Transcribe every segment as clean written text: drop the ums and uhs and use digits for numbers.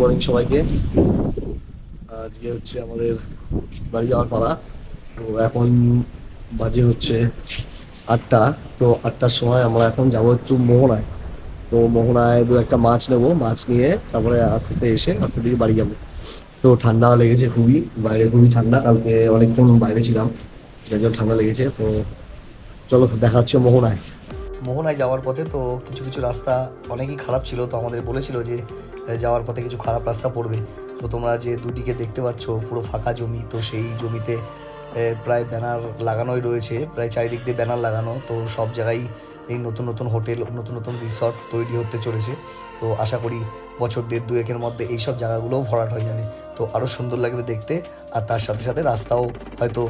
Morning সবাইকে। আজকে হচ্ছে আমাদের বাড়ি যাওয়ার পালা। তো এখন বাজে হচ্ছে 8টা। তো 8টার সময় আমরা এখন যাবো একটু মোহনায়। তো মোহনায় দু একটা মাছ নেবো, মাছ নিয়ে তারপরে আস্তে দিকে বাড়ি যাবো। তো ঠান্ডা লেগেছে খুবই, বাইরে খুবই ঠান্ডা, কালকে অনেকক্ষণ বাইরে ছিলাম, যার জন্য ঠান্ডা লেগেছে। তো চলো দেখা হচ্ছে মোহনায়। মোহনায় যাওয়ার পথে তো কিছু কিছু রাস্তা অনেকই খারাপ ছিল, তো আমাদের বলেছিল যে যাওয়ার পথে কিছু খারাপ রাস্তা পড়বে। তো তোমরা যে দুদিকে দেখতে পাচ্ছ পুরো ফাঁকা জমি, তো সেই জমিতে প্রায় ব্যানার লাগানোই রয়েছে, প্রায় চারিদিক দিয়ে ব্যানার লাগানো। তো সব জায়গায় এই নতুন নতুন হোটেল, নতুন নতুন রিসর্ট তৈরি হতে চলেছে। তো আশা করি বছর দেড় দুয়েকের মধ্যে এইসব জায়গাগুলোও ভরাট হয়ে যাবে, তো আরও সুন্দর লাগবে দেখতে। আর তার সাথে সাথে রাস্তাও হয়তো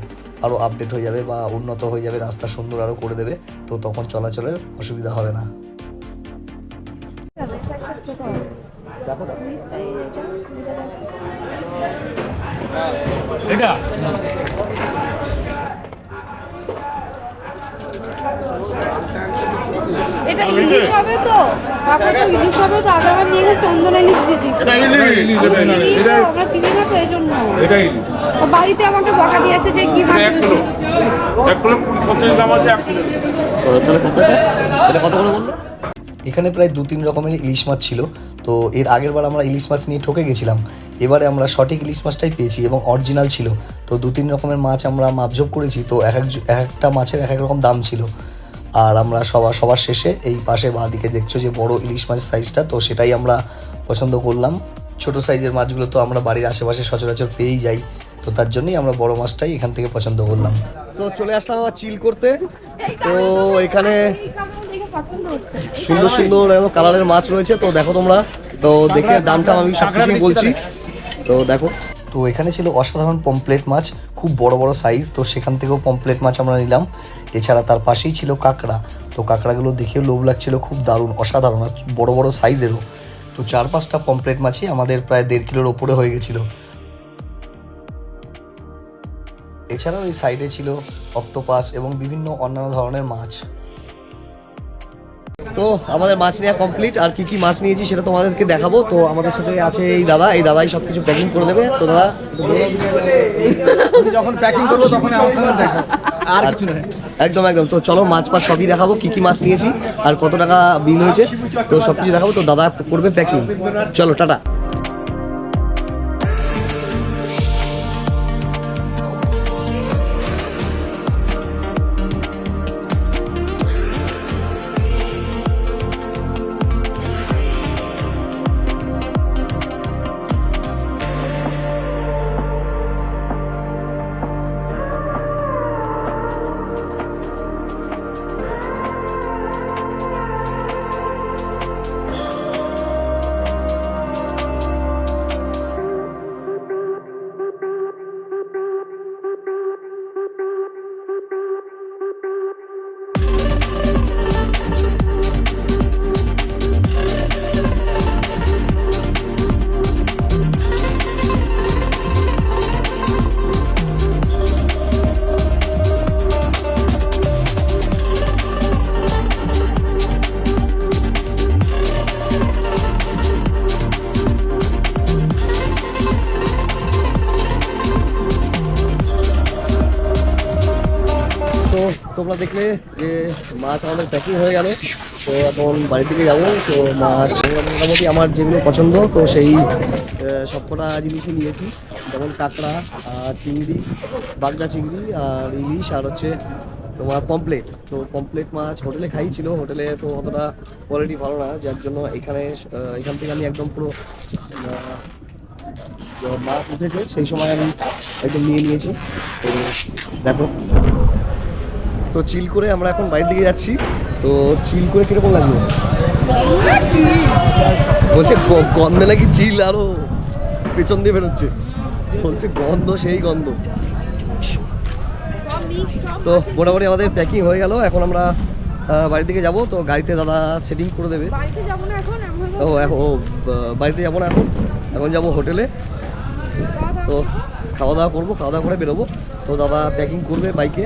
আরও আপডেট হয়ে যাবে বা উন্নত হয়ে যাবে, রাস্তা সুন্দর আরও করে দেবে, তো তখন চলাচলের অসুবিধা হবে না। এটা ইলিশ হবে তো, কাকাটা ইলিশ হবে তো, আগামী নিয়ে গেছে চন্দনা ইলিশ দিয়ে দিচ্ছে। আমরা চিনি না তো এই জন্য। বাড়িতে আমাকে বকা দিয়েছে যে কি মাছ এনেছিস। কত করে বললো? এখানে প্রায় 2-3 রকমের ইলিশ মাছ ছিল। তো এর আগের বার আমরা ইলিশ মাছ নিয়ে ঠকে গেছিলাম, এবারে আমরা সঠিক ইলিশ মাছটাই পেয়েছি এবং অরিজিনাল ছিল। তো 2-3 রকমের মাছ আমরা মাপঝোপ করেছি, তো এক একটা মাছের এক এক রকম দাম ছিল। আর আমরা সবার শেষে এই পাশে বাঁ দিকে দেখছো যে বড় ইলিশ মাছের সাইজটা, তো সেটাই আমরা পছন্দ করলাম। ছোট সাইজের মাছগুলো তো আমরা বাড়ির আশেপাশে সচরাচর পেয়েই যাই, তো তার জন্যই আমরা বড় মাছটাই এখান থেকে পছন্দ করলাম। তো চলে আসলাম আবার চিল করতে। তো এখানে সুন্দর সুন্দর কালারের মাছ রয়েছে, তো দেখো তোমরা। তো দেখে দামটা আমি সব কিছুই বলছি, তো দেখো। তো এখানে ছিল অসাধারণ পমপ্লেট মাছ, খুব বড় বড় সাইজ, তো সেখান থেকেও পমপ্লেট মাছ আমরা নিলাম। এছাড়া তার পাশেই ছিল কাঁকড়া, তো কাঁকড়াগুলো দেখেও লোভ লাগছিল, খুব দারুণ অসাধারণ বড় বড় সাইজেরও। তো 4-5টা পমপ্লেট মাছই আমাদের প্রায় 1.5 কিলোর ওপরে হয়ে গেছিলো। এছাড়াও এই সাইডে ছিল অক্টোপাস এবং বিভিন্ন অন্যান্য ধরনের মাছ। তো আমাদের মাছ নেওয়া কমপ্লিট, আর কি কি মাছ নিয়েছি সেটা তোমাদেরকে দেখাবো। তো আমাদের সাথে আছে এই দাদাই সব কিছু প্যাকিং করে দেবে। তো দাদা যখন প্যাকিং করবো তখন আমার সঙ্গে দেখা, আর কিছু নয়। একদম। তো চলো মাছ সবই দেখাবো, কি কি মাছ নিয়েছি আর কত টাকা বিল হয়েছে, তো সব কিছু দেখাবো। তো দাদা করবে প্যাকিং, চলো টাটা। তো তোমরা দেখলে যে মাছ আমাদের প্যাকিং হয়ে গেল। তো এখন বাড়ির দিকে যাবো। তো মাছ মোটামুটি আমার যেগুলো পছন্দ, তো সেই সবকটা জিনিসই নিয়েছি, যেমন কাঁকড়া, চিংড়ি, বাগদা চিংড়ি, আর ইলিশ, আর হচ্ছে তোমার পমপ্লেট। তো পমপ্লেট মাছ হোটেলে খাইছিল, হোটেলে তো অতটা কোয়ালিটি ভালো না, যার জন্য এখান থেকে আমি একদম পুরো মাছ উঠেছে সেই সময় আমি একদম নিয়ে নিয়েছি। তো দেখো, তো চিল করে আমরা এখন বাইরের দিকে যাচ্ছি। তো চিল করে কিরকম লাগলো বলছে, গন্ধে নাকি চিল আরো পেছন দিয়ে বেরোচ্ছে, বলছে গন্ধ সেই গন্ধ। তো মোটামুটি আমাদের প্যাকিং হয়ে গেল, এখন আমরা বাড়ির দিকে যাব। তো গাড়িতে দাদা সেটিং করে দেবে। বাড়িতে যাবো না এখন যাবো হোটেলে। তো খাওয়া দাওয়া করবো, খাওয়া দাওয়া করে বেরোবো। তো দাদা প্যাকিং করবে বাইকে,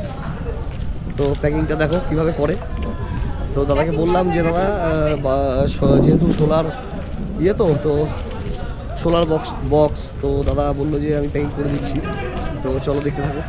তো প্যাকিংটা দেখো কিভাবে করে। তো দাদাকে বললাম যে দাদা যেহেতু সোলার তো সোলার বক্স তো দাদা বললো যে আমি পেইন্ট করে দিচ্ছি, তো চলো দেখতে থাকো।